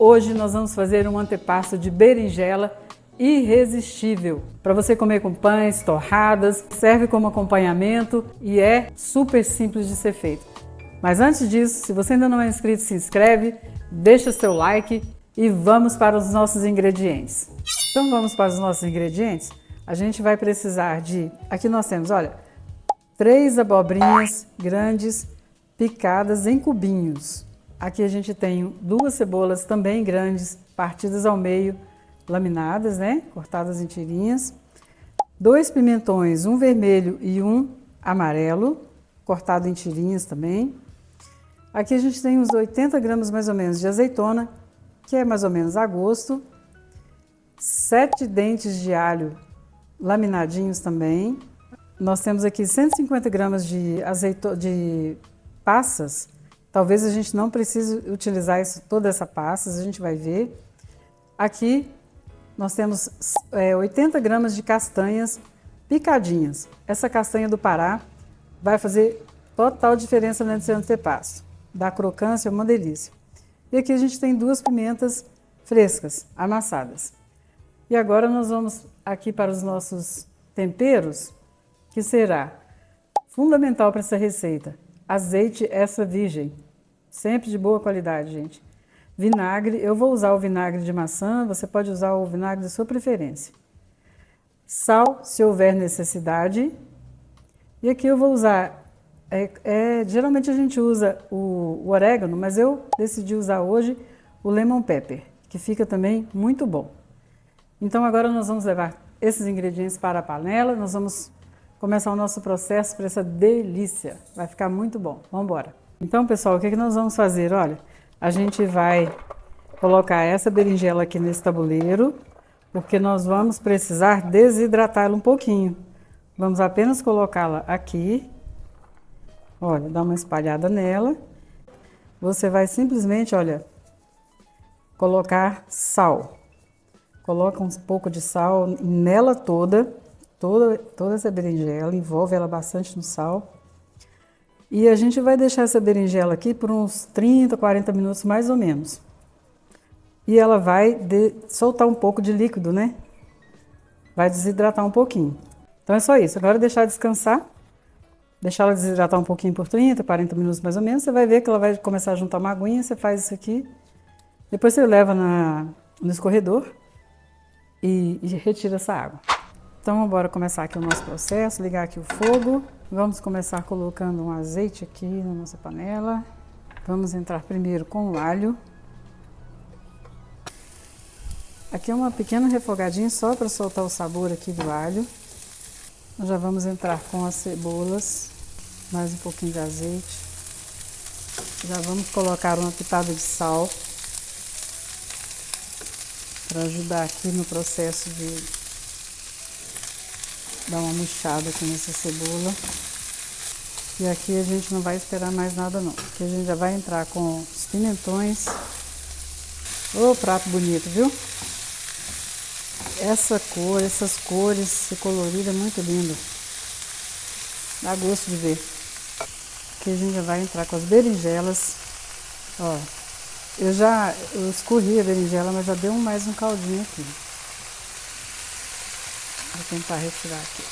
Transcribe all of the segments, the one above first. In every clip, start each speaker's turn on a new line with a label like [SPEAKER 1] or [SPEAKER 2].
[SPEAKER 1] Hoje nós vamos fazer um antepasto de berinjela irresistível para você comer com pães, torradas, serve como acompanhamento e é super simples de ser feito. Mas antes disso, se você ainda não é inscrito, se inscreve, deixa seu like e vamos para os nossos ingredientes. Então vamos para os nossos ingredientes. A gente vai precisar de, aqui nós temos, olha, 3 abobrinhas grandes picadas em cubinhos. Aqui a gente tem 2 cebolas também grandes, partidas ao meio, laminadas, né? Cortadas em tirinhas. 2 pimentões, um vermelho e um amarelo, cortado em tirinhas também. Aqui a gente tem uns 80 gramas mais ou menos de azeitona, que é mais ou menos a gosto. 7 dentes de alho laminadinhos também. Nós temos aqui 150 gramas de passas. Talvez a gente não precise utilizar toda essa passas, a gente vai ver. Aqui nós temos 80 gramas de castanhas picadinhas. Essa castanha do Pará vai fazer total diferença nesse antepasto. Dá crocância, é uma delícia. E aqui a gente tem 2 pimentas frescas, amassadas. E agora nós vamos aqui para os nossos temperos, que será fundamental para essa receita. Azeite extra virgem, sempre de boa qualidade, gente. Vinagre, eu vou usar o vinagre de maçã, você pode usar o vinagre da sua preferência. Sal, se houver necessidade. E aqui eu vou usar, geralmente a gente usa o orégano, mas eu decidi usar hoje o lemon pepper, que fica também muito bom. Então agora nós vamos levar esses ingredientes para a panela, nós vamos começar o nosso processo para essa delícia. Vai ficar muito bom. Vamos embora. Então, pessoal, o que nós vamos fazer? Olha, a gente vai colocar essa berinjela aqui nesse tabuleiro, porque nós vamos precisar desidratá-la um pouquinho. Vamos apenas colocá-la aqui. Olha, dá uma espalhada nela. Você vai simplesmente, olha, colocar sal. Coloca um pouco de sal nela toda essa berinjela, envolve ela bastante no sal. E a gente vai deixar essa berinjela aqui por uns 30, 40 minutos mais ou menos. E ela vai soltar um pouco de líquido, né? Vai desidratar um pouquinho. Então é só isso, agora deixar descansar. Deixar ela desidratar um pouquinho por 30, 40 minutos mais ou menos. Você vai ver que ela vai começar a juntar uma aguinha, você faz isso aqui. Depois você leva no escorredor e retira essa água. Então, vamos embora começar aqui o nosso processo, ligar aqui o fogo. Vamos começar colocando um azeite aqui na nossa panela. Vamos entrar primeiro com o alho. Aqui é uma pequena refogadinha só para soltar o sabor aqui do alho. Nós já vamos entrar com as cebolas, mais um pouquinho de azeite. Já vamos colocar uma pitada de sal para ajudar aqui no processo de dar uma murchada aqui nessa cebola. E aqui a gente não vai esperar mais nada não, porque a gente já vai entrar com os pimentões. Ô, prato bonito, viu? Essa cor, essas cores, esse colorido é muito lindo. Dá gosto de ver. Aqui a gente já vai entrar com as berinjelas. Ó, eu escorri a berinjela, mas já deu mais um caldinho aqui. Vou tentar retirar aqui.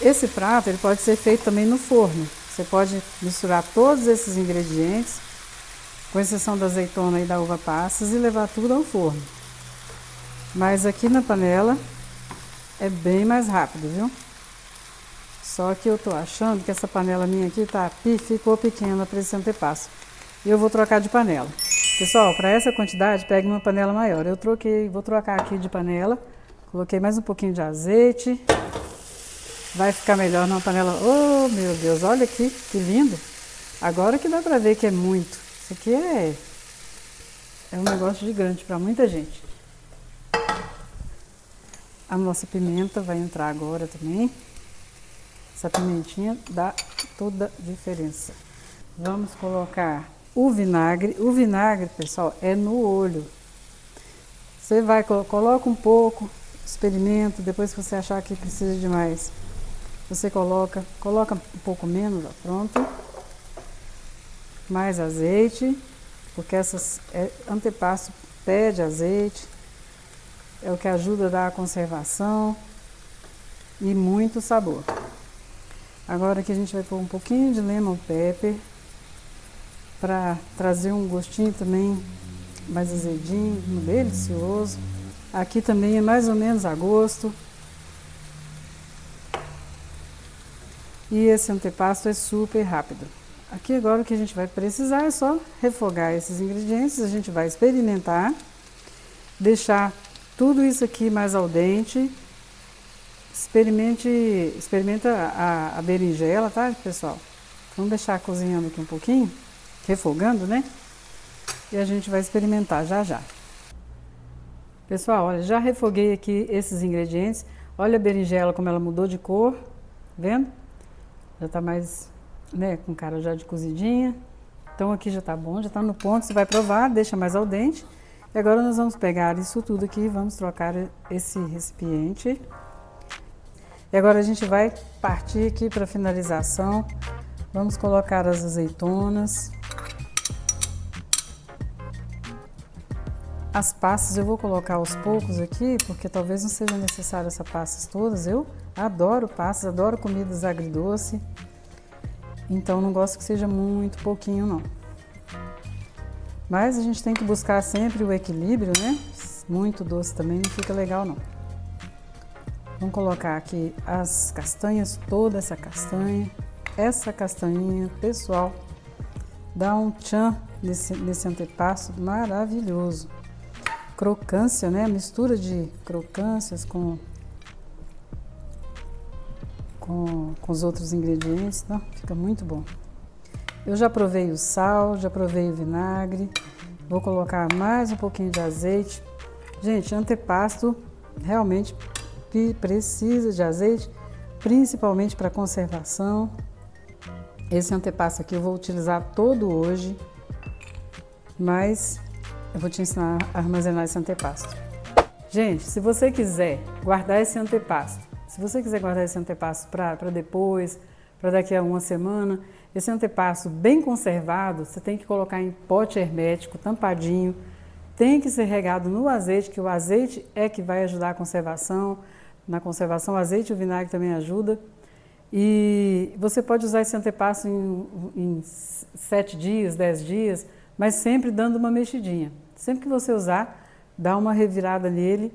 [SPEAKER 1] Esse prato ele pode ser feito também no forno. Você pode misturar todos esses ingredientes, com exceção da azeitona e da uva passas, e levar tudo ao forno. Mas aqui na panela é bem mais rápido, viu? Só que eu tô achando que essa panela minha aqui ficou pequena para esse antepasto. E eu vou trocar de panela. Pessoal, para essa quantidade, pegue uma panela maior. Vou trocar aqui de panela. Coloquei mais um pouquinho de azeite. Vai ficar melhor numa panela. Oh, meu Deus, olha aqui, que lindo. Agora que dá para ver que é muito. Isso aqui é um negócio gigante para muita gente. A nossa pimenta vai entrar agora também. Essa pimentinha dá toda a diferença. Vamos colocar o vinagre. O vinagre, pessoal, é no olho. Você vai, coloca um pouco, experimenta, depois que você achar que precisa de mais, você coloca um pouco menos, ó, pronto. Mais azeite, porque antepasto pede azeite, é o que ajuda a dar a conservação e muito sabor. Agora aqui a gente vai pôr um pouquinho de lemon pepper, para trazer um gostinho também mais azedinho, delicioso. Aqui também é mais ou menos a gosto. E esse antepasto é super rápido. Aqui agora o que a gente vai precisar é só refogar esses ingredientes, a gente vai experimentar, deixar tudo isso aqui mais al dente. Experimenta a berinjela, tá, pessoal? Vamos deixar cozinhando aqui um pouquinho, refogando, né? E a gente vai experimentar já já. Pessoal, olha, já refoguei aqui esses ingredientes. Olha a berinjela como ela mudou de cor, vendo? Já tá mais, né, com cara já de cozidinha. Então aqui já tá bom, já tá no ponto, você vai provar, deixa mais al dente. E agora nós vamos pegar isso tudo aqui e vamos trocar esse recipiente. E agora a gente vai partir aqui para finalização. Vamos colocar as azeitonas. As passas eu vou colocar aos poucos aqui, porque talvez não seja necessário essas passas todas. Eu adoro passas, adoro comidas agridoce. Então não gosto que seja muito pouquinho não. Mas a gente tem que buscar sempre o equilíbrio, né? Muito doce também não fica legal não. Vamos colocar aqui as castanhas, toda essa castanha. Essa castanhinha, pessoal, dá um tchan nesse antepasto maravilhoso. Crocância, né? Mistura de crocâncias com os outros ingredientes, tá? Fica muito bom. Eu já provei o sal, já provei o vinagre. Vou colocar mais um pouquinho de azeite. Gente, antepasto realmente precisa de azeite, principalmente para conservação. Esse antepasto aqui eu vou utilizar todo hoje, mas eu vou te ensinar a armazenar esse antepasto. Gente, se você quiser guardar esse antepasto, para depois, para daqui a uma semana, esse antepasto bem conservado, você tem que colocar em pote hermético, tampadinho, tem que ser regado no azeite, que o azeite é que vai ajudar a conservação. Na conservação, o azeite e o vinagre também ajuda. E você pode usar esse antepasto em 7 dias, 10 dias, mas sempre dando uma mexidinha. Sempre que você usar, dá uma revirada nele,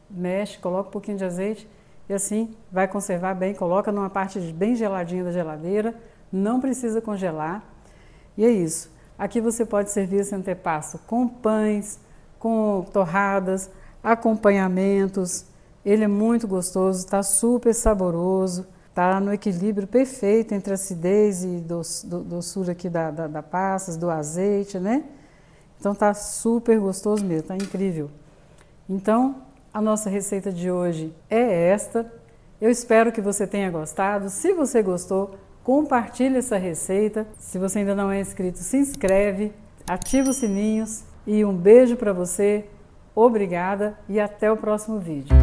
[SPEAKER 1] mexe, coloca um pouquinho de azeite e assim vai conservar bem. Coloca numa parte bem geladinha da geladeira, não precisa congelar. E é isso. Aqui você pode servir esse antepasto com pães, com torradas, acompanhamentos. Ele é muito gostoso, está super saboroso, está no equilíbrio perfeito entre a acidez e doçura aqui da passas, do azeite, né? Então está super gostoso mesmo, está incrível. Então, a nossa receita de hoje é esta. Eu espero que você tenha gostado. Se você gostou, compartilhe essa receita. Se você ainda não é inscrito, se inscreve, ativa os sininhos e um beijo para você. Obrigada e até o próximo vídeo.